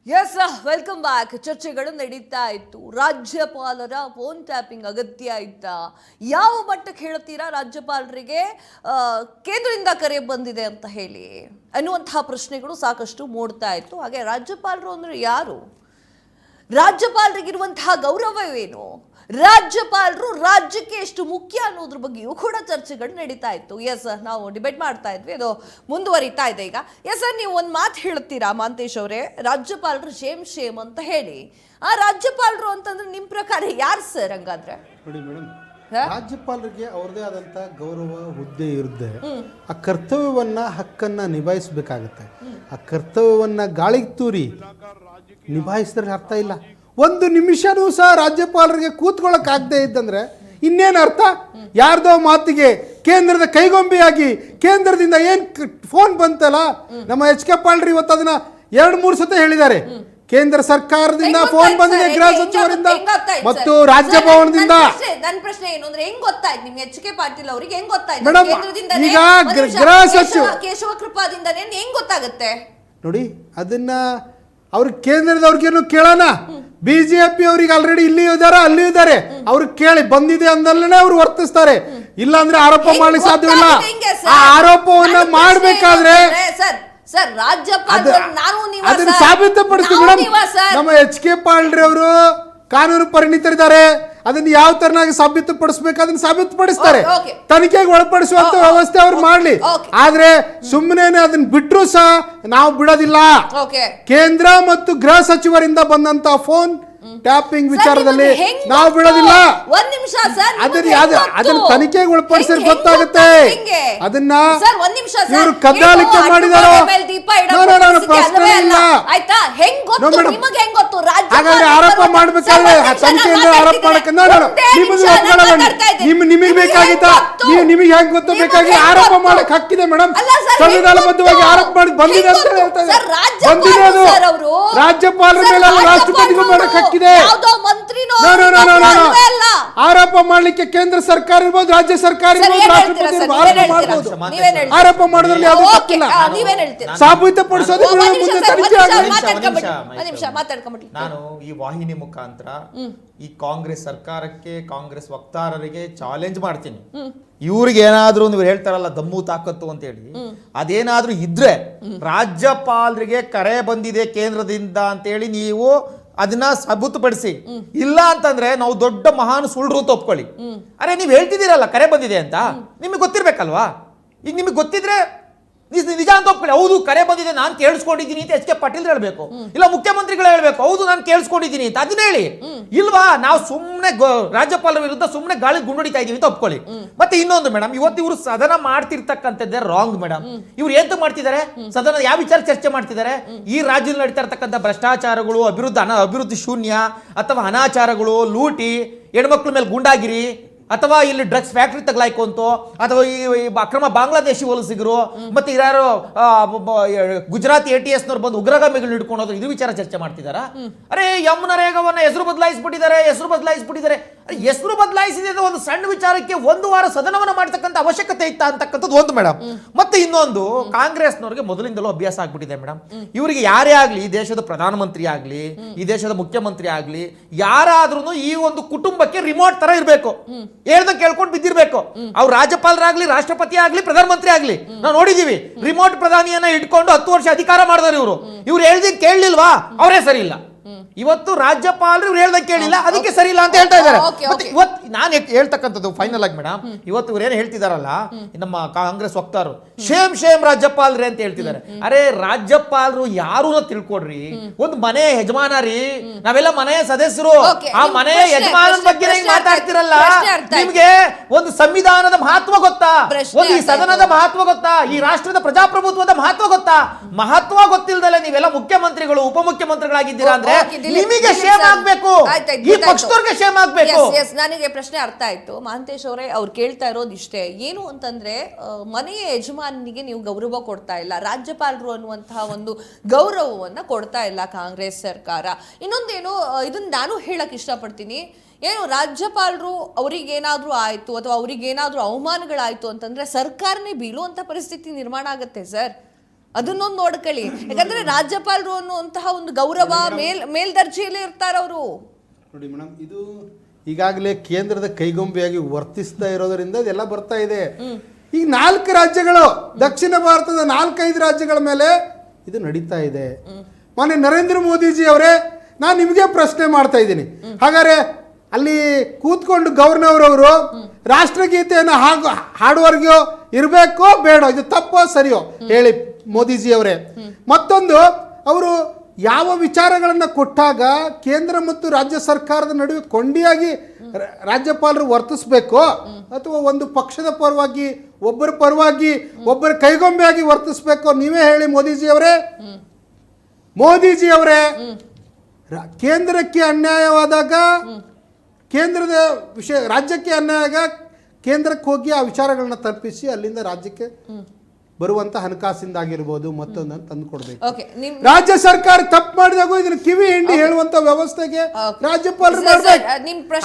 S welcome back. ಚರ್ಚೆಗಳು ನಡೀತಾ ಇತ್ತು. ರಾಜ್ಯಪಾಲರ ಫೋನ್ ಟ್ಯಾಪಿಂಗ್ ಅಗತ್ಯ ಇತ್ತಾ, ಯಾವ ಮಟ್ಟಕ್ಕೆ ಹೇಳ್ತೀರಾ ರಾಜ್ಯಪಾಲರಿಗೆ ಕೇಂದ್ರದಿಂದ ಕರೆ ಬಂದಿದೆ ಅಂತ ಹೇಳಿ ಅನ್ನುವಂತಹ ಪ್ರಶ್ನೆಗಳು ಸಾಕಷ್ಟು ಮೂಡ್ತಾ ಇತ್ತು. ಹಾಗೆ ರಾಜ್ಯಪಾಲರು ಅಂದ್ರೆ ಯಾರು, ರಾಜ್ಯಪಾಲರಿಗಿರುವಂತಹ ಗೌರವವೇನು, ರಾಜ್ಯಪಾಲರು ರಾಜ್ಯಕ್ಕೆ ಎಷ್ಟು ಮುಖ್ಯ ಅನ್ನೋದ್ರ ಬಗ್ಗೆಯೂ ಕೂಡ ಚರ್ಚೆಗಳು ನಡೀತಾ ಇತ್ತು. ಎಸ್ ನಾವು ಡಿಬೇಟ್ ಮಾಡ್ತಾ ಇದ್ವಿ, ಅದು ಮುಂದುವರಿತಾ ಇದೆ ಈಗ. ಎಸ್ ಸರ್, ನೀವು ಒಂದು ಮಾತು ಹೇಳ್ತೀರಾ ಮಹಾಂತೇಶ್ ಅವರೇ, ರಾಜ್ಯಪಾಲರು ಶೇಮ್ ಅಂತ ಹೇಳಿ. ಆ ರಾಜ್ಯಪಾಲರು ಅಂತಂದ್ರೆ ನಿಮ್ಮ ಪ್ರಕಾರ ಯಾರು ಸರ್ ಹಂಗಾದ್ರೆ? ನೋಡಿ ಮೇಡಮ್, ರಾಜ್ಯಪಾಲರಿಗೆ ಅವ್ರದೇ ಆದಂತ ಗೌರವ ಹುದ್ದೆ ಇರುತ್ತೆ. ಆ ಕರ್ತವ್ಯವನ್ನ ಹಕ್ಕನ್ನ ನಿಭಾಯಿಸಬೇಕಾಗತ್ತೆ. ಆ ಕರ್ತವ್ಯವನ್ನ ಗಾಳಿಗೆ ತೂರಿ ನಿಭಾಯಿಸಿದ್ರೆ ಅರ್ಥ ಇಲ್ಲ. ಒಂದು ನಿಮಿಷನೂ ಸಹ ರಾಜ್ಯಪಾಲರಿಗೆ ಕೂತ್ಕೊಳ್ಳಕ್ ಆಗದೆ ಇದ್ದಂದ್ರೆ ಇನ್ನೇನು ಅರ್ಥ? ಯಾರ್ದೋ ಮಾತಿಗೆ ಕೇಂದ್ರದ ಕೈಗೊಂಬೆಯಾಗಿ ಕೇಂದ್ರದಿಂದ ಏನ್ ಫೋನ್ ಬಂತಲ್ಲ, ನಮ್ಮ HK ಪಾಲ್ರಿ ಇವತ್ತು ಅದನ್ನ 2-3 ಸತಿ ಹೇಳಿದ್ದಾರೆ. ಕೇಂದ್ರ ಸರ್ಕಾರದಿಂದ ಫೋನ್ ಬಂದಿದೆ, ಗೃಹ ಸಚಿವರಿಂದ ಮತ್ತು ರಾಜ್ಯಭವನದಿಂದ. ನನ್ನ ಪ್ರಶ್ನೆ ಏನು ಅಂದ್ರೆ, ಹೆಂಗ್ ಗೊತ್ತಾಯ್ತು ನಿಮ್ಗೆ HK ಪಾಟೀಲ್ ಅವರಿಗೆ? ಹೆಂಗ್ ಗೊತ್ತಾಯ್ತು ಮೇಡಮ್? ಈಗ ಗೃಹ ಸಚಿವ ಕೇಶವ ಕೃಪಾದಿಂದನೇ ಹೆಂಗ್ ಗೊತ್ತಾಗುತ್ತೆ? ನೋಡಿ, ಅದನ್ನ ಅವ್ರಿಗೆ ಕೇಂದ್ರದವ್ರಿಗೇನು ಕೇಳೋಣ. ಬಿಜೆಪಿ ಅವ್ರಿಗೆ ಆಲ್ರೆಡಿ ಇಲ್ಲಿ ಇದಾರೆ, ಅಲ್ಲಿ ಇದ್ದಾರೆ, ಅವ್ರಿಗೆ ಕೇಳಿ ಬಂದಿದೆ ಅಂದಲ್ಲೇ ಅವ್ರು ವರ್ತಿಸ್ತಾರೆ. ಇಲ್ಲ ಅಂದ್ರೆ ಆರೋಪ ಮಾಡ್ಲಿಕ್ಕೆ ಸಾಧ್ಯವಿಲ್ಲ. ಆ ಆರೋಪವನ್ನ ಮಾಡ್ಬೇಕಾದ್ರೆ ಅದನ್ನ ಸಾಬೀತುಪಡಿಸ್ತೀವಿ ಮೇಡಮ್. ನಮ್ಮ HK ಪಾಲ್ರಿ ಅವರು ಕಾನೂನು ಪರಿಣಿತರಿದ್ದಾರೆ. ಅದನ್ನ ಯಾವ ತರನಾಗಿ ಸಾಬೀತುಪಡಿಸಬೇಕು ಅದನ್ನ ಸಾಬೀತುಪಡಿಸ್ತಾರೆ. ತನಿಖೆಗೆ ಒಳಪಡಿಸುವಂತ ವ್ಯವಸ್ಥೆ ಅವ್ರು ಮಾಡ್ಲಿ. ಆದ್ರೆ ಸುಮ್ಮನೆ ಅದನ್ನ ಬಿಟ್ರು ಸಹ ನಾವು ಬಿಡೋದಿಲ್ಲ. ಕೇಂದ್ರ ಮತ್ತು ಗೃಹ ಸಚಿವರಿಂದ ಬಂದಂತ ಫೋನ್ ಟ್ಯಾಪಿಂಗ್ ವಿಚಾರದಲ್ಲಿ ನಾವು ಬಿಡೋದಿಲ್ಲ. ಅದನ್ನ ತನಿಖೆಗೆ ಒಳಪಡಿಸಿದ್ರೆ ಗೊತ್ತಾಗುತ್ತೆ. ಅದನ್ನ ಇವರು ಕದ್ದಾಲಿಕೆ ಮಾಡಿದಾರೋ ಪ್ರಶ್ನೆ ಇಲ್ಲ. ಹಾಗಾದ್ರೆ ಆರೋಪ ಮಾಡ್ಬೇಕಾದ್ರೆ ತನಿಖೆಯಿಂದ ಆರೋಪ ಮಾಡಕ್ಕೆ ನಿಮಗೆ ಬೇಕಾಗಿತ್ತಾ? ನಿಮಗೆ ಹೆಂಗ್ ಗೊತ್ತ ಬೇಕಾಗಿ ಆರೋಪ ಮಾಡಕ್ ಹಕ್ಕಿದೆ ಮೇಡಮ್. ಸಂವಿಧಾನಬದ್ಧವಾಗಿ ಆರೋಪ ಮಾಡಿ ಬಂದಿದೆ ಅಂತ ಹೇಳ್ತಾ ಇದ್ದಾರೆ. ಬಂದಿದೆ, ಅದು ರಾಜ್ಯಪಾಲರ ಮೇಲೆ ರಾಷ್ಟ್ರಪತಿಗೂ ಮಾಡಕ್ ಹಕ್ಕಿದೆ. ಆರೋಪ ಮಾಡ್ಲಿಕ್ಕೆ ಕೇಂದ್ರ ಸರ್ಕಾರ ಇರ್ಬೋದು, ರಾಜ್ಯ ಸರ್ಕಾರ ಇರ್ಬೋದು, ರಾಷ್ಟ್ರಪತಿ ಆರೋಪ ಮಾಡೋದ್ರಲ್ಲಿ ಯಾವ್ದು ತಪ್ಪಿಲ್ಲ. ಸಾಬೀತುಪಡಿಸೋದು ನಾನು ಈ ವಾಹಿನಿ ಮುಖಾಂತರ ಈ ಕಾಂಗ್ರೆಸ್ ಸರ್ಕಾರಕ್ಕೆ, ಕಾಂಗ್ರೆಸ್ ವಕ್ತಾರರಿಗೆ ಚಾಲೆಂಜ್ ಮಾಡ್ತೀನಿ. ಇವ್ರಿಗೆ ಏನಾದ್ರೂ ನೀವು ಹೇಳ್ತಾರಲ್ಲ ದಮ್ಮು ತಾಕತ್ತು ಅಂತ ಹೇಳಿ, ಅದೇನಾದ್ರೂ ಇದ್ರೆ ರಾಜ್ಯಪಾಲರಿಗೆ ಕರೆ ಬಂದಿದೆ ಕೇಂದ್ರದಿಂದ ಅಂತ ಹೇಳಿ ನೀವು ಅದನ್ನ ಸಾಬೀತುಪಡಿಸಿ. ಇಲ್ಲ ಅಂತಂದ್ರೆ ನಾವು ದೊಡ್ಡ ಮಹಾನ್ ಸುಳ್ಳು ಅಂತ ಒಪ್ಕೊಳ್ಳಿ. ಅರೆ ನೀವು ಹೇಳ್ತಿದ್ದೀರಲ್ಲ ಕರೆ ಬಂದಿದೆ ಅಂತ, ನಿಮಗೆ ಗೊತ್ತಿರ್ಬೇಕಲ್ವಾ? ಈಗ ನಿಮಗೆ ಗೊತ್ತಿದ್ರೆ ನಿಜ ಅಂತ ಒಪ್ಕೊಳ್ಳಿ. ಹೌದು ಕರೆ ಬಂದಿದೆ, ನಾನು ಕೇಳಿಸ್ಕೊಂಡಿದ್ದೀನಿ ಅಂತ HK ಪಾಟೀಲ್ ಹೇಳ್ಬೇಕು, ಇಲ್ಲ ಮುಖ್ಯಮಂತ್ರಿಗಳು ಹೇಳ್ಬೇಕು ಹೌದು ನಾನು ಕೇಳಿಸ್ಕೊಂಡಿದ್ದೀನಿ ಅಂತ. ಅದನ್ನ ಹೇಳಿ. ಇಲ್ವಾ ನಾವು ಸುಮ್ಮನೆ ರಾಜ್ಯಪಾಲರ ವಿರುದ್ಧ ಸುಮ್ಮನೆ ಗಾಳಿ ಗುಂಡುಡಿತಾ ಇದೀವಿ ಅಂತ ಒಪ್ಕೊಳ್ಳಿ. ಮತ್ತೆ ಇನ್ನೊಂದು ಮೇಡಮ್, ಇವತ್ತು ಇವರು ಸದನ ಮಾಡ್ತಿರ್ತಕ್ಕಂಥದ್ದೇ ರಾಂಗ್ ಮೇಡಮ್. ಇವ್ರು ಎಂತ ಮಾಡ್ತಿದ್ದಾರೆ? ಸದನ ಯಾವ ವಿಚಾರ ಚರ್ಚೆ ಮಾಡ್ತಿದ್ದಾರೆ? ಈ ರಾಜ್ಯದಲ್ಲಿ ನಡೀತಾ ಇರ್ತಕ್ಕಂಥ ಭ್ರಷ್ಟಾಚಾರಗಳು, ಅಭಿವೃದ್ಧಿ ಶೂನ್ಯ ಅಥವಾ ಅನಾಚಾರಗಳು, ಲೂಟಿ, ಹೆಣ್ಮಕ್ಳ ಮೇಲೆ ಗುಂಡಾಗಿರಿ, ಅಥವಾ ಇಲ್ಲಿ ಡ್ರಗ್ಸ್ ಫ್ಯಾಕ್ಟ್ರಿ ತಗಲಾಯ್ಕೊಂತು, ಅಥವಾ ಈ ಅಕ್ರಮ ಬಾಂಗ್ಲಾದೇಶಿ ವಲಸಿಗರು, ಮತ್ತೆ ಯಾರು ಗುಜರಾತಿ ATS ನವ್ರು ಬಂದು ಉಗ್ರಗಾಮಿಗಳು ಹಿಡ್ಕೊಳೋದು, ಇದು ವಿಚಾರ ಚರ್ಚೆ ಮಾಡ್ತಿದಾರಾ? ಅರೆ ಯಮುನರೇಗವನ್ನ ಹೆಸರು ಬದಲಾಯಿಸ್ಬಿಟ್ಟಿದ್ದಾರೆ. ಹೆಸರು ಬದಲಾಯಿಸಿದೆ ಒಂದು ಸಣ್ಣ ವಿಚಾರಕ್ಕೆ 1 ವಾರ ಸದನವನ್ನ ಮಾಡ್ತಕ್ಕಂಥ ಅವಶ್ಯಕತೆ ಇತ್ತ ಅಂತಕ್ಕಂಥದ್ದು ಒಂದು ಮೇಡಮ್. ಮತ್ತೆ ಇನ್ನೊಂದು, ಕಾಂಗ್ರೆಸ್ನವ್ರಿಗೆ ಮೊದಲಿಂದಲೂ ಅಭ್ಯಾಸ ಆಗ್ಬಿಟ್ಟಿದೆ ಮೇಡಮ್. ಇವರಿಗೆ ಯಾರೇ ಆಗ್ಲಿ, ಈ ದೇಶದ ಪ್ರಧಾನಮಂತ್ರಿ ಆಗ್ಲಿ, ಈ ದೇಶದ ಮುಖ್ಯಮಂತ್ರಿ ಆಗ್ಲಿ, ಯಾರಾದ್ರೂ ಈ ಒಂದು ಕುಟುಂಬಕ್ಕೆ ರಿಮೋಟ್ ತರ ಇರ್ಬೇಕು, ಹೇಳ್ದಂಗೆ ಕೇಳ್ಕೊಂಡು ಬಿದ್ದಿರ್ಬೇಕು. ಅವ್ರು ರಾಜ್ಯಪಾಲರಾಗ್ಲಿ, ರಾಷ್ಟ್ರಪತಿ ಆಗ್ಲಿ, ಪ್ರಧಾನಮಂತ್ರಿ ಆಗ್ಲಿ, ನಾವು ನೋಡಿದೀವಿ ರಿಮೋಟ್ ಪ್ರಧಾನಿಯನ್ನ ಇಟ್ಕೊಂಡು 10 ವರ್ಷ ಅಧಿಕಾರ ಮಾಡಿದವರು ಇವರು. ಇವ್ರು ಹೇಳ್ದಂಗೆ ಕೇಳಲಿಲ್ವಾ, ಅವರೇ ಸರಿ ಇಲ್ಲ. ಇವತ್ತು ರಾಜ್ಯಪಾಲರು ಇವ್ರು ಹೇಳ್ದಂಗೆ ಕೇಳಿಲ್ಲ, ಅದಕ್ಕೆ ಸರಿ ಇಲ್ಲ ಅಂತ ಹೇಳ್ತಾ ಇದ್ದಾರೆ. ಇವತ್ತು ನಾನು ಹೇಳ್ತಕ್ಕಂಥದ್ದು ಫೈನಲ್ ಆಗಿ ಮೇಡಮ್, ಇವತ್ತು ಇವ್ರು ಏನು ಹೇಳ್ತಿದಾರಲ್ಲ ನಮ್ಮ ಕಾಂಗ್ರೆಸ್ ವಕ್ತಾರು, ಶೇಮ್ ರಾಜ್ಯಪಾಲರೇ ಅಂತ ಹೇಳ್ತಿದ್ದಾರೆ. ಅರೆ ರಾಜ್ಯಪಾಲರು ಯಾರು ತಿಳ್ಕೊಡ್ರಿ. ಒಂದು ಮನೆ ಯಜಮಾನ ರೀ, ನಾವೆಲ್ಲ ಮನೆಯ ಸದಸ್ಯರು. ಆ ಮನೆಯ ಯಜಮಾನನ ಬಗ್ಗೆ ಮಾತಾಡ್ತಿರಲ್ಲ, ನಿಮ್ಗೆ ಒಂದು ಸಂವಿಧಾನದ ಮಹತ್ವ ಗೊತ್ತಾ? ಒಂದು ಈ ಸದನದ ಮಹತ್ವ ಗೊತ್ತಾ? ಈ ರಾಷ್ಟ್ರದ ಪ್ರಜಾಪ್ರಭುತ್ವದ ಮಹತ್ವ ಗೊತ್ತಾ? ಮಹತ್ವ ಗೊತ್ತಿಲ್ಲದಲ್ಲ ನೀವೆಲ್ಲ ಮುಖ್ಯಮಂತ್ರಿಗಳು, ಉಪಮುಖ್ಯಮಂತ್ರಿಗಳಾಗಿದ್ದೀರಾ ಅಂದ್ರೆ ನಿಮಗೆ ಶೇಮ್ ಆಗ್ಬೇಕು, ಈ ಪಕ್ಷದವರಿಗೆ ಶೇಮ್ ಆಗ್ಬೇಕು. ನನಗೆ ಪ್ರಶ್ನೆ ಅರ್ಥ ಆಯ್ತು ಮಹಾಂತೇಶ್ ಅವರೇ. ಅವ್ರು ಕೇಳ್ತಾ ಇರೋದು ಇಷ್ಟೇ, ಏನು ಅಂತಂದ್ರೆ ಮನೆಯ ಯಜಮಾನಿಗೆ ನೀವು ಗೌರವ ಕೊಡ್ತಾ ಇಲ್ಲ, ರಾಜ್ಯಪಾಲರು ಅನ್ನುವಂತಹ ಒಂದು ಗೌರವವನ್ನ ಕೊಡ್ತಾ ಇಲ್ಲ ಕಾಂಗ್ರೆಸ್ ಸರ್ಕಾರ. ಇನ್ನೊಂದೇನು, ಇದನ್ನ ನಾನು ಹೇಳಕ್ ಇಷ್ಟಪಡ್ತೀನಿ, ಏನು ರಾಜ್ಯಪಾಲರು ಅವ್ರಿಗೇನಾದ್ರೂ ಆಯ್ತು ಅಥವಾ ಅವ್ರಿಗೇನಾದ್ರೂ ಅವಮಾನಗಳಾಯ್ತು ಅಂತಂದ್ರೆ ಸರ್ಕಾರನೇ ಬೀಳುವಂತ ಪರಿಸ್ಥಿತಿ ನಿರ್ಮಾಣ ಆಗುತ್ತೆ ಸರ್. ಅದನ್ನೊಂದು ನೋಡ್ಕೊಳ್ಳಿ. ಯಾಕಂದ್ರೆ ರಾಜ್ಯಪಾಲರು ಅನ್ನುವಂತಹ ಒಂದು ಗೌರವ ಮೇಲ್ದರ್ಜೆಯಲ್ಲಿ ಇರ್ತಾರ ಅವರು. ನೋಡಿ ಮೇಡಮ್, ಇದು ಈಗಾಗಲೇ ಕೇಂದ್ರದ ಕೈಗೊಂಬೆಯಾಗಿ ವರ್ತಿಸ್ತಾ ಇರೋದರಿಂದ ಇದೆಲ್ಲ ಬರ್ತಾ ಇದೆ. ಈಗ 4 ರಾಜ್ಯಗಳು, ದಕ್ಷಿಣ ಭಾರತದ 4-5 ರಾಜ್ಯಗಳ ಮೇಲೆ ಇದು ನಡೀತಾ ಇದೆ. ಮಾನ್ಯ ನರೇಂದ್ರ ಮೋದಿಜಿ ಅವರೇ, ನಾನು ನಿಮಗೆ ಪ್ರಶ್ನೆ ಮಾಡ್ತಾ ಇದ್ದೀನಿ. ಹಾಗಾದ್ರೆ ಅಲ್ಲಿ ಕೂತ್ಕೊಂಡು ಗವರ್ನರ್ ಅವರು ರಾಷ್ಟ್ರಗೀತೆಯನ್ನು ಹಾಡುವವರೆಗೂ ಇರಬೇಕೋ ಬೇಡ, ಇದು ತಪ್ಪೋ ಸರಿಯೋ ಹೇಳಿ ಮೋದಿಜಿ ಅವರೇ. ಮತ್ತೊಂದು, ಅವರು ಯಾವ ವಿಚಾರಗಳನ್ನು ಕೊಟ್ಟಾಗ ಕೇಂದ್ರ ಮತ್ತು ರಾಜ್ಯ ಸರ್ಕಾರದ ನಡುವೆ ಕೊಂಡಿಯಾಗಿ ರಾಜ್ಯಪಾಲರು ವರ್ತಿಸ್ಬೇಕೋ ಅಥವಾ ಒಂದು ಪಕ್ಷದ ಪರವಾಗಿ ಒಬ್ಬರ ಪರವಾಗಿ ಒಬ್ಬರ ಕೈಗೊಂಬೆಯಾಗಿ ವರ್ತಿಸ್ಬೇಕೋ ನೀವೇ ಹೇಳಿ ಮೋದಿಜಿ ಅವರೇ. ಮೋದಿಜಿ ಅವರೇ, ಕೇಂದ್ರಕ್ಕೆ ಅನ್ಯಾಯವಾದಾಗ ಕೇಂದ್ರದ ವಿಷಯ ರಾಜ್ಯಕ್ಕೆ ಅನ್ಯಾಯ ಕೇಂದ್ರಕ್ಕೆ ಹೋಗಿ ಆ ವಿಚಾರಗಳನ್ನ ತಲುಪಿಸಿ ಅಲ್ಲಿಂದ ರಾಜ್ಯಕ್ಕೆ ಬರುವಂತ ಹಣಕಾಸಿಂದಾಗಿರ್ಬೋದು ಮತ್ತೊಂದನ್ನು ತಂದು ಕೊಡ್ಬೇಕು. ರಾಜ್ಯ ಸರ್ಕಾರ ತಪ್ಪು ಮಾಡಿದಾಗೂ ಇದನ್ನ ಕಿವಿ ಹಿಂಡಿ ಹೇಳುವಂತ ವ್ಯವಸ್ಥೆಗೆ ರಾಜ್ಯಪಾಲರು ಮಾಡ್ಬೇಕು.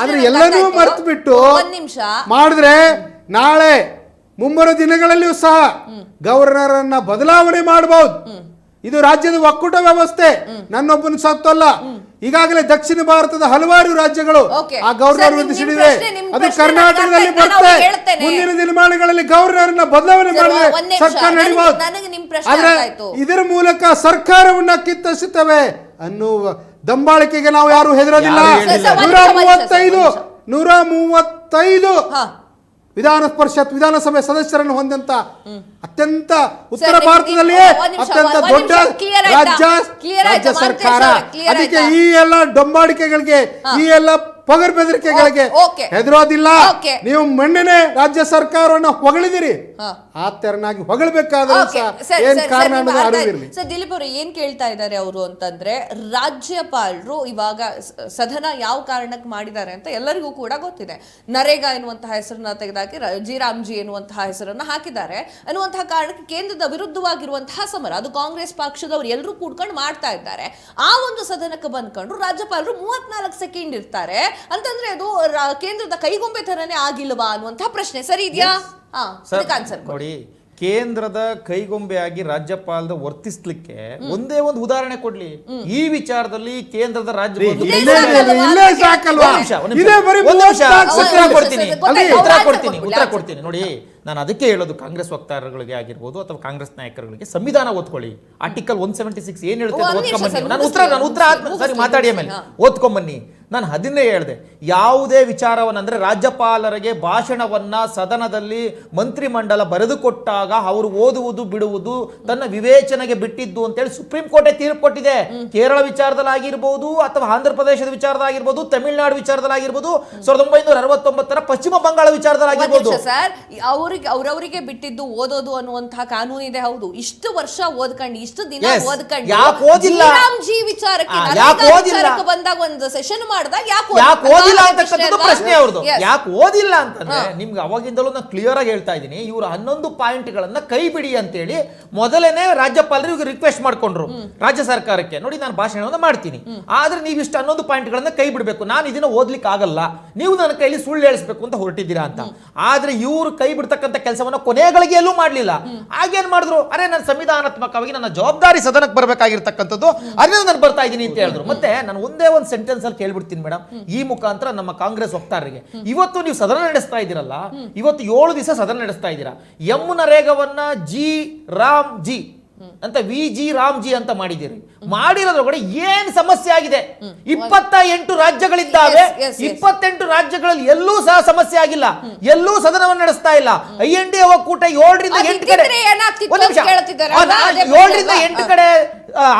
ಆದ್ರೆ ಎಲ್ಲನೂ ಮರೆತು ಬಿಟ್ಟು ಮಾಡಿದ್ರೆ ನಾಳೆ ಮುಂಬರುವ ದಿನಗಳಲ್ಲಿಯೂ ಸಹ ಗವರ್ನರ್ ಅನ್ನ ಬದಲಾವಣೆ ಮಾಡಬಹುದು. ಇದು ರಾಜ್ಯದ ಒಕ್ಕೂಟ ವ್ಯವಸ್ಥೆ, ನನ್ನೊಬ್ಬನ ಸತ್ತಲ್ಲ. ಈಗಾಗಲೇ ದಕ್ಷಿಣ ಭಾರತದ ಹಲವಾರು ರಾಜ್ಯಗಳು ಆ ಗವರ್ನರ್ ವಿಧಿಸಿದೆ. ಅದು ಕರ್ನಾಟಕದಲ್ಲಿ ಬರುತ್ತೆ. ಮುಂದಿನ ದಿನಮಾನಗಳಲ್ಲಿ ಗವರ್ನರ್ ಬದಲಾವಣೆ ಮಾಡಿದ್ರೆ ಸರ್ಕಾರ ನಡೆಯಬಹುದು. ಆದ್ರೆ ಇದರ ಮೂಲಕ ಸರ್ಕಾರವನ್ನ ಕಿತ್ತರಿಸುತ್ತವೆ ಅನ್ನುವ ದಂಬಾಳಿಕೆಗೆ ನಾವು ಯಾರು ಹೆದರೋದಿಲ್ಲ. 135 ವಿಧಾನ ಪರಿಷತ್ ವಿಧಾನಸಭೆ ಸದಸ್ಯರನ್ನು ಹೊಂದಂತ ಅತ್ಯಂತ ಉತ್ತರ ಭಾರತದಲ್ಲಿಯೇ ಅತ್ಯಂತ ದೊಡ್ಡ ರಾಜ್ಯ ಸರ್ಕಾರ. ಅದಕ್ಕೆ ಈ ಎಲ್ಲ ಡೊಂಬಾಡಿಕೆಗಳಿಗೆ, ಈ ಎಲ್ಲ ಪಗರ್ ಬೆದರಿಕೆಗಳಿಗೆ ಹೆದರೋದಿಲ್ಲ. ನೀವು ಮೊನ್ನೆನೆ ರಾಜ್ಯ ಸರ್ಕಾರವನ್ನು ಹೊಗಳಿದಿರಿ, ಆ ತೆರನಾಗಿ ಹೊಗಳಬೇಕಾದ್ರೆ ಏನ್ ಕಾರಣ ಅನ್ನೋದು ಅರಿವಿರಲಿ. ಸರ್, ದಿಲೀಪ್ ಅವರು ಏನ್ ಕೇಳ್ತಾ ಇದ್ದಾರೆ ಅವರು ಅಂತಂದ್ರೆ, ರಾಜ್ಯಪಾಲರು ಇವಾಗ ಸದನ ಯಾವ ಕಾರಣಕ್ಕೆ ಮಾಡಿದ್ದಾರೆ ಅಂತ ಎಲ್ಲರಿಗೂ ಕೂಡ ಗೊತ್ತಿದೆ. ನರೇಗಾ ಎನ್ನುವಂತಹ ಹೆಸರನ್ನ ತೆಗೆದಾಕಿ ಜಿ ಎನ್ನುವಂತಹ ಹೆಸರನ್ನ ಹಾಕಿದ್ದಾರೆ ಅನ್ನುವಂತಹ ಕಾರಣಕ್ಕೆ ಕೇಂದ್ರದ ವಿರುದ್ಧವಾಗಿರುವಂತಹ ಸಮರ, ಅದು ಕಾಂಗ್ರೆಸ್ ಪಕ್ಷದವರು ಎಲ್ಲರೂ ಕೂಡ್ಕೊಂಡು ಮಾಡ್ತಾ ಇದ್ದಾರೆ. ಆ ಒಂದು ಸದನಕ್ಕೆ ಬಂದ್ಕೊಂಡು ರಾಜ್ಯಪಾಲರು 34 ಸೆಕೆಂಡ್ ಇರ್ತಾರೆ ಅಂತಂದ್ರೆ ಅದು ಕೇಂದ್ರದ ಕೈಗೊಂಬೆ ತರನೇ ಆಗಿಲ್ವಾ ಅನ್ನುವಂತಹ ಪ್ರಶ್ನೆ ಸರಿ ಇದೆಯಾ? ಆನ್ಸರ್ ನೋಡಿ. ಕೇಂದ್ರದ ಕೈಗೊಂಬೆಯಾಗಿ ರಾಜ್ಯಪಾಲದ ವರ್ತಿಸ್ಲಿಕ್ಕೆ ಒಂದೇ ಒಂದು ಉದಾಹರಣೆ ಕೊಡ್ಲಿ. ಈ ವಿಚಾರದಲ್ಲಿ ಕೇಂದ್ರದ ರಾಜ್ಯ ಉತ್ತರ ಕೊಡ್ತೀನಿ ನೋಡಿ. ನಾನು ಅದಕ್ಕೆ ಹೇಳೋದು ಕಾಂಗ್ರೆಸ್ ವಕ್ತಾರಗಳಿಗೆ ಆಗಿರ್ಬೋದು ಅಥವಾ ಕಾಂಗ್ರೆಸ್ ನಾಯಕರುಗಳಿಗೆ, ಸಂವಿಧಾನ ಓದ್ಕೊಳ್ಳಿ. ಆರ್ಟಿಕಲ್ 176 ಏನ್ ಹೇಳ್ತೇನೆ ಓದ್ಕೊಂಬನ್ನಿ. ನಾನು ಉತ್ತರ ಸರಿ ಮಾತಾಡಿಯ ಮೇಲೆ ಓದ್ಕೊಂಬನ್ನಿ. ನಾನು ಅದನ್ನೇ ಹೇಳಿದೆ. ಯಾವುದೇ ವಿಚಾರವನ್ನ ಅಂದ್ರೆ ರಾಜ್ಯಪಾಲರಿಗೆ ಭಾಷಣವನ್ನ ಸದನದಲ್ಲಿ ಮಂತ್ರಿಮಂಡಲ ಬರೆದುಕೊಟ್ಟಾಗ ಅವರು ಓದುವುದು ಬಿಡುವುದು ತನ್ನ ವಿವೇಚನೆಗೆ ಬಿಟ್ಟಿದ್ದು ಅಂತೇಳಿ ಸುಪ್ರೀಂ ಕೋರ್ಟೇ ತೀರ್ಪು ಕೊಟ್ಟಿದೆ. ಕೇರಳ ವಿಚಾರದಲ್ಲಾಗಿರ್ಬೋದು ಅಥವಾ ಆಂಧ್ರ ಪ್ರದೇಶದ ವಿಚಾರದಲ್ಲಾಗಿರ್ಬೋದು, ತಮಿಳುನಾಡು ವಿಚಾರದಲ್ಲಾಗಿರ್ಬೋದು, 1969 ಪಶ್ಚಿಮ ಬಂಗಾಳ ವಿಚಾರದಲ್ಲಾಗಿರ್ಬೋದು. ಸರ್, ಅವರವರಿಗೆ ಬಿಟ್ಟಿದ್ದು ಓದೋದು ಅನ್ನುವಂತಹ ಕಾನೂನು ಇದೆ. ಹೌದು, ಇಷ್ಟು ವರ್ಷ ಓದ್ಕೊಂಡು ಇಷ್ಟು ದಿನ ಓದ್ಕೊಂಡು ಜಿ ವಿಚಾರಕ್ಕೆ ಬಂದಾಗ ಒಂದು ಸೆಷನ್ ಮಾಡಿದಾಗ ಯಾಕೆ ಓದಿಲ್ಲ ಅಂತಕ್ಕಂಥದ್ದು ಪ್ರಶ್ನೆ ಅವ್ರದ್ದು. ಯಾಕೆ ಓದಿಲ್ಲ ಅಂತಂದ್ರೆ ನಿಮ್ಗೆ ಅವಾಗಿಂದಲೂ ನಾನು ಕ್ಲಿಯರ್ ಆಗಿ ಹೇಳ್ತಾ ಇದ್ದೀನಿ, ಇವರು 11 ಪಾಯಿಂಟ್ಗಳನ್ನ ಕೈ ಬಿಡಿ ಅಂತೇಳಿ ಮೊದಲೇನೆ ರಾಜ್ಯಪಾಲರಿಗೆ ರಿಕ್ವೆಸ್ಟ್ ಮಾಡ್ಕೊಂಡ್ರು ರಾಜ್ಯ ಸರ್ಕಾರಕ್ಕೆ. ನೋಡಿ, ನಾನು ಭಾಷಣವನ್ನು ಮಾಡ್ತೀನಿ, ಆದ್ರೆ ನೀವು ಇಷ್ಟು 11 ಪಾಯಿಂಟ್ಗಳನ್ನ ಕೈ ಬಿಡಬೇಕು, ನಾನು ಇದನ್ನ ಓದ್ಲಿಕ್ಕೆ ಆಗಲ್ಲ, ನೀವು ನನ್ನ ಕೈಲಿ ಸುಳ್ಳು ಹೇಳಿಸ್ಬೇಕು ಅಂತ ಹೊರಟಿದ್ದೀರಾ ಅಂತ. ಆದ್ರೆ ಇವರು ಕೈ ಬಿಡ್ತಕ್ಕಂಥ ಕೆಲಸವನ್ನ ಕೊನೆಗಳಿಗೆ ಎಲ್ಲೂ ಮಾಡ್ಲಿಲ್ಲ. ಆಗೇನ್ ಮಾಡಿದ್ರು, ಅರೆ ನಾನು ಸಂವಿಧಾನಾತ್ಮಕವಾಗಿ ನನ್ನ ಜವಾಬ್ದಾರಿ ಸದನಕ್ಕೆ ಬರಬೇಕಾಗಿರ್ತಕ್ಕಂಥದ್ದು, ಅದನ್ನ ನಾನು ಬರ್ತಾ ಇದ್ದೀನಿ ಅಂತ ಹೇಳಿದ್ರು. ಮತ್ತೆ ನಾನು ಒಂದೇ ಒಂದು ಸೆಂಟೆನ್ಸ್ ಅಲ್ಲಿ ಕೇಳ್ಬಿಡ್ತೀನಿ ಮೇಡಮ್, ಈ ಮುಖಾಂತರ ನಮ್ಮ ಕಾಂಗ್ರೆಸ್ ವಕ್ತಾರರಿಗೆ, ಇವತ್ತು ನೀವು ಸದನ ನಡೆಸ್ತಾ ಇದ್ದೀರಲ್ಲ, ಇವತ್ತು 7 ದಿವಸ ಸದನ ನಡೆಸ್ತಾ ಇದ್ದೀರಾ. ನರೇಗಾವನ್ನ ಜಿ ರಾಮ್ ಜಿ ಅಂತ VG ರಾಮ್ಜಿ ಅಂತ ಮಾಡಿದ್ದೀರಿ. ಮಾಡಿರೋದ್ರೊಳಗಡೆ ಏನ್ ಸಮಸ್ಯೆ ಆಗಿದೆ? 28 ರಾಜ್ಯಗಳಿದ್ದಾವೆ. 28 ರಾಜ್ಯಗಳಲ್ಲಿ ಎಲ್ಲೂ ಸಹ ಸಮಸ್ಯೆ ಆಗಿಲ್ಲ, ಎಲ್ಲೂ ಸದನವನ್ನು ನಡೆಸ್ತಾ ಇಲ್ಲ. IND ಒಕ್ಕೂಟ 7 ರಿಂದ 8 ಕಡೆ 7 ರಿಂದ 8 ಕಡೆ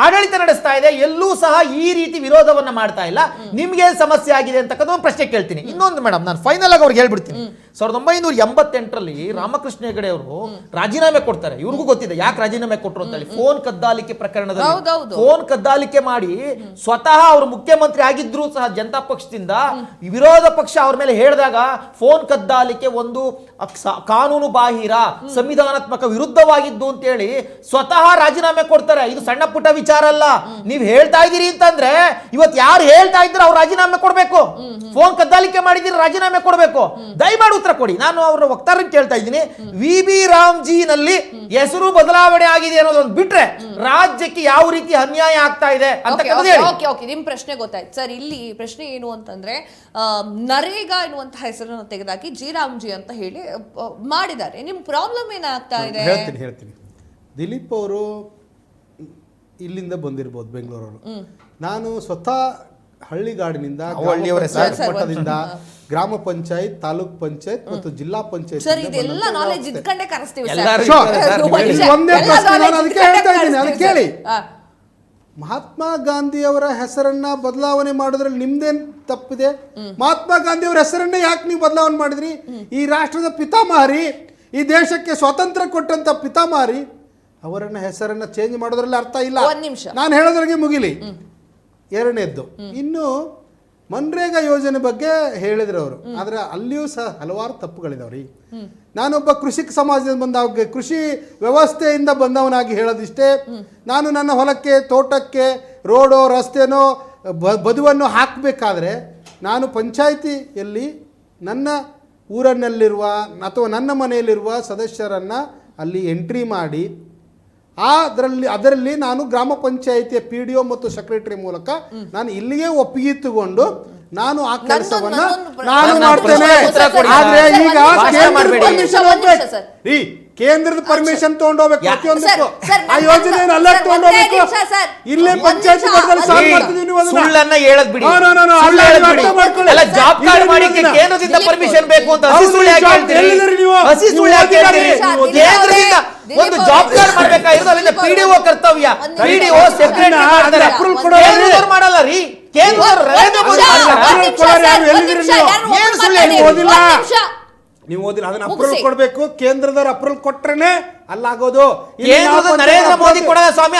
ಆಡಳಿತ ನಡೆಸ್ತಾ ಇದೆ, ಎಲ್ಲೂ ಸಹ ಈ ರೀತಿ ವಿರೋಧವನ್ನ ಮಾಡ್ತಾ ಇಲ್ಲ. ನಿಮ್ಗೆ ಸಮಸ್ಯೆ ಆಗಿದೆ ಅಂತಕ್ಕಂಥ ಒಂದು ಪ್ರಶ್ನೆ ಕೇಳ್ತೀನಿ. ಇನ್ನೊಂದು ಮೇಡಮ್, ನಾನು ಫೈನಲ್ ಆಗಿ ಅವ್ರಿಗೆ ಹೇಳ್ಬಿಡ್ತೀನಿ. 1988ರಲ್ಲಿ ರಾಮಕೃಷ್ಣ ಹೆಗಡೆ ಅವರು ರಾಜೀನಾಮೆ ಕೊಡ್ತಾರೆ. ಇವ್ರಿಗೂ ಗೊತ್ತಿದೆ ಯಾಕೆ ರಾಜೀನಾಮೆ ಕೊಟ್ಟರು ಅಂತ ಹೇಳಿ. ಫೋನ್ ಕದ್ದಾಲಿಕೆ ಪ್ರಕರಣದಲ್ಲಿ ಫೋನ್ ಕದ್ದಾಲಿಕೆ ಮಾಡಿ ಸ್ವತಃ ಅವರು ಮುಖ್ಯಮಂತ್ರಿ ಆಗಿದ್ರು ಸಹ ಜನತಾ ಪಕ್ಷದಿಂದ ವಿರೋಧ ಪಕ್ಷ ಅವ್ರ ಮೇಲೆ ಹೇಳಿದಾಗ ಫೋನ್ ಕದ್ದಾಲಿಕೆ ಒಂದು ಕಾನೂನು ಬಾಹಿರ, ಸಂವಿಧಾನಾತ್ಮಕ ವಿರುದ್ಧವಾಗಿದ್ದು ಅಂತ ಹೇಳಿ ಸ್ವತಃ ರಾಜೀನಾಮೆ ಕೊಡ್ತಾರೆ. ಇದು ಸಣ್ಣ ಪುಟ್ಟ ವಿಚಾರ ಅಲ್ಲ. ನೀವ್ ಹೇಳ್ತಾ ಇದೀರಿ ಅಂತಂದ್ರೆ ಇವತ್ತು ಯಾರು ಹೇಳ್ತಾ ಇದ್ರೆ ಅವ್ರು ರಾಜೀನಾಮೆ ಕೊಡ್ಬೇಕು. ಫೋನ್ ಕದ್ದಾಲಿಕೆ ಮಾಡಿದಿರಿ, ರಾಜೀನಾಮೆ ಕೊಡ್ಬೇಕು. ದಯಮಾಡಿ ಉತ್ತರ ಕೊಡಿ. ನಾನು ಅವರ ವಕ್ತಾರರಿಗೆ ಕೇಳ್ತಾ ಇದ್ದೀನಿ, ವಿ ರಾಮ್ಜಿ ನಲ್ಲಿ ಹೆಸರು ಬದಲಾವಣೆ ಆಗಿದೆ ಅನ್ನೋದೊಂದು ಬಿಟ್ರೆ ರಾಜ್ಯಕ್ಕೆ ಯಾವ ರೀತಿ ಅನ್ಯಾಯ ಆಗ್ತಾ ಇದೆ ಅಂತ ನಿಮ್ ಪ್ರಶ್ನೆ ಗೊತ್ತಾಯ್ತು ಸರ್. ಇಲ್ಲಿ ಪ್ರಶ್ನೆ ಏನು ಅಂತಂದ್ರೆ ನರೇಗಾ ಎನ್ನುವಂತಹ ಹೆಸರನ್ನು ತೆಗೆದಾಕಿ ಜಿ ರಾಮ್ಜಿ ಅಂತ ಹೇಳಿ ಮಾಡಿದ್ದಾರೆ. ನಿಮ್ ಪ್ರಾಬ್ಲಮ್ ಏನಾಗ್ತಾ ಇದೆ? ಹೇಳ್ತೀನಿ. ದಿಲೀಪ್ ಅವರು ಇಲ್ಲಿಂದ ಬಂದಿರ್ಬೋದು, ಬೆಂಗಳೂರವರು. ನಾನು ಸ್ವತಃ ಹಳ್ಳಿಗಾಡಿನಿಂದ, ಮಟ್ಟದಿಂದ ಗ್ರಾಮ ಪಂಚಾಯತ್, ತಾಲೂಕ್ ಪಂಚಾಯತ್ ಮತ್ತು ಜಿಲ್ಲಾ ಪಂಚಾಯತ್ ಸರ್ ಇದೆಲ್ಲ ನಾಲೆಜ್ ಇದ್ಕೊಂಡೇ ಕರೆಸ್ತೀವಿ ಒಂದೇ ಪ್ರಶ್ನೆ ನಾನು ಅದಕ್ಕೆ ಹೇಳ್ತಾ ಇದ್ದೀನಿ, ಅದಕ್ಕೆ ಕೇಳಿ. ಮಹಾತ್ಮ ಗಾಂಧಿ ಅವರ ಹೆಸರನ್ನ ಬದಲಾವಣೆ ಮಾಡೋದ್ರಲ್ಲಿ ನಿಮ್ದೇನ್ ತಪ್ಪಿದೆ? ಮಹಾತ್ಮ ಗಾಂಧಿ ಅವರ ಹೆಸರನ್ನೇ ಯಾಕೆ ನೀವು ಬದಲಾವಣೆ ಮಾಡಿದ್ರಿ? ಈ ರಾಷ್ಟ್ರದ ಪಿತಾಮಹರಿ, ಈ ದೇಶಕ್ಕೆ ಸ್ವಾತಂತ್ರ್ಯ ಕೊಟ್ಟಂತ ಪಿತಾಮಹರಿ ಅವರನ್ನ ಹೆಸರನ್ನ ಚೇಂಜ್ ಮಾಡೋದ್ರಲ್ಲಿ ಅರ್ಥ ಇಲ್ಲ. ನಾನು ಹೇಳೋದ್ರಿಗೆ ಮುಗಿಲಿ. ಎರಡನೇದ್ದು, ಇನ್ನು ಮನ್ರೇಗಾ ಯೋಜನೆ ಬಗ್ಗೆ ಹೇಳಿದ್ರು ಅವರು, ಆದ್ರೆ ಅಲ್ಲಿಯೂ ಸಹ ಹಲವಾರು ತಪ್ಪುಗಳಿದಾವ್ರಿ. ನಾನೊಬ್ಬ ಕೃಷಿಕ ಸಮಾಜದಿಂದ ಬಂದ, ಕೃಷಿ ವ್ಯವಸ್ಥೆಯಿಂದ ಬಂದವನಾಗಿ ಹೇಳೋದಿಷ್ಟೇ, ನಾನು ನನ್ನ ಹೊಲಕ್ಕೆ, ತೋಟಕ್ಕೆ ರೋಡೋ ರಸ್ತೆನೋ ಬದುವನ್ನು ಹಾಕಬೇಕಾದ್ರೆ ನಾನು ಪಂಚಾಯಿತಿಯಲ್ಲಿ ನನ್ನ ಊರನ್ನಲ್ಲಿರುವ ಅಥವಾ ನನ್ನ ಮನೆಯಲ್ಲಿರುವ ಸದಸ್ಯರನ್ನು ಅಲ್ಲಿ ಎಂಟ್ರಿ ಮಾಡಿ ಅದರಲ್ಲಿ ನಾನು ಗ್ರಾಮ ಪಂಚಾಯಿತಿಯ PDO ಮತ್ತು ಸೆಕ್ರೆಟರಿ ಮೂಲಕ ನಾನು ಇಲ್ಲಿಯೇ ಒಪ್ಪಿಗೆ ತಗೊಂಡು ನಾನು ಆ ಕೆಲಸವನ್ನ ನಾನು ಮಾಡ್ತೇನೆ. ಆದ್ರೆ ಈಗ ಕೇಂದ್ರದ ಪರ್ಮಿಷನ್ ತಗೊಂಡೋಗ್ಬೇಕು ಪ್ರತಿಯೊಂದಕ್ಕೂ. ಆ ಯೋಜನೆಯನ್ನು ಅಲ್ಲ ತಗೊಂಡೋಗ್ಬೇಕು. ಇಲ್ಲೇ ಪಂಚಾಯತ್ ಮಟ್ಟದಲ್ಲಿ ಸಾಲ್ವ್ ಮಾಡ್ತಿದೀವಿ ನೀವು ಅದನ್ನ. ಸುಳ್ಳನ್ನ ಹೇಳದ್ ಬಿಡಿ. ಅಲ್ಲ, ಜಾಬ್ ಕಾರ್ಡ್ ಮಾಡಿಕ್ಕೆ ಕೇಂದ್ರದಿಂದ ಪರ್ಮಿಷನ್ ಬೇಕು ಅಂತ ಹಸಿ ಸುಳ್ಳು ಯಾಕೆ ಹೇಳ್ತೀರಿ? ಹಸಿ ಸುಳ್ಳು ಯಾಕೆ ಹೇಳ್ತೀರಿ? ಕೇಂದ್ರದಿಂದ ಒಂದು ಜಾಬ್ ಕಾರ್ಡ್ ಮಾಡ್ಬೇಕಾಗಿರೋದು ಅಲ್ಲಿಂದ PDO ಕರ್ತವ್ಯ. PDO ಸೆಕ್ರೆಟರಿ ಅಪ್ರೂವಲ್ ಕೊಡೋರು ಮಾಡಲ್ಲ ರೀ. ಕೇಂದ್ರ ನರೇಂದ್ರ ಮೋದಿ ನೀವು ಓದಿಲ್ಲ, ಅದನ್ನ ಅಪ್ರೂವಲ್ ಕೊಡ್ಬೇಕು. ಕೇಂದ್ರದವ್ರು ಅಪ್ರೂವಲ್ ಕೊಟ್ರೇನೆ ಅಲ್ಲಾಗೋದು. ನರೇಂದ್ರ ಮೋದಿ ಕೊಡೋದ ಸ್ವಾಮಿ.